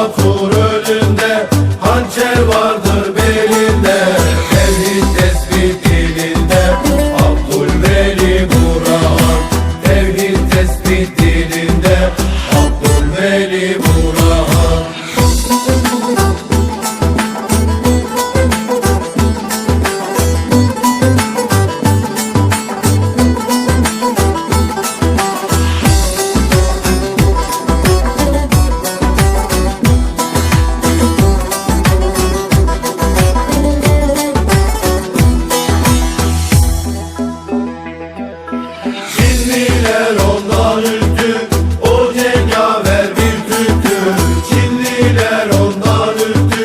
Batur önünde, hançer vardır belinde, tevhid tespit dilinde, Abdülveli Burhan. Tevhid tespit dilinde, Abdülveli Burhan. Çinliler ondan ürktü, o cengaver bir Türktü. Çinliler ondan ürktü,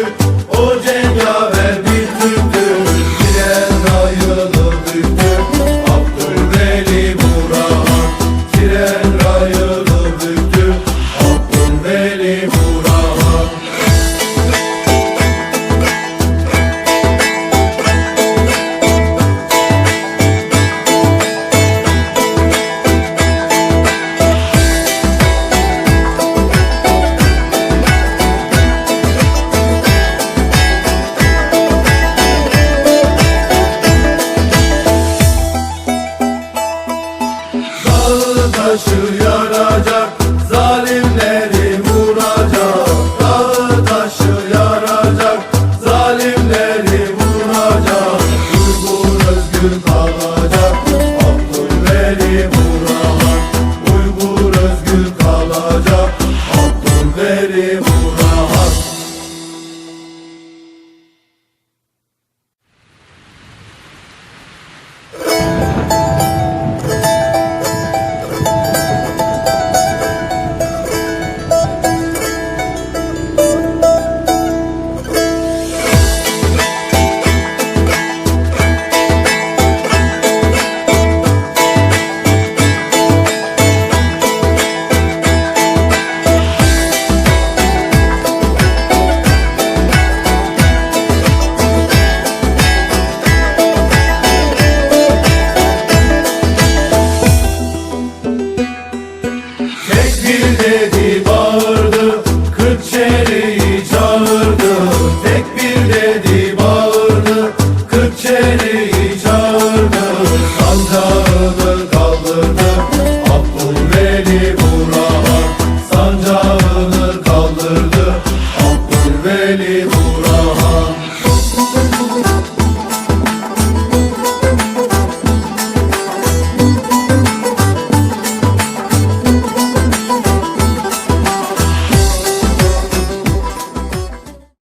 o cengaver bir Türktü. Tren rayını büktü, Abdülveli Burhan. Tren rayını büktü, Abdülveli Burhan. Dağı taşı yaracak, zalimleri vuracak. Dağı taşı yaracak, zalimleri vuracak. Uygur özgür kalacak, Abdülveli Burhan. Uygur özgür kalacak, Abdülveli Burhan. Tekbir dedi bağırdı, Kırkçeli'yi çağırdı. Tekbir dedi bağırdı, Kırkçeli'yi çağırdı. Sancağını kaldırdı, Abdülveli Burhan. Sancağını kaldırdı, Abdülveli Burhan.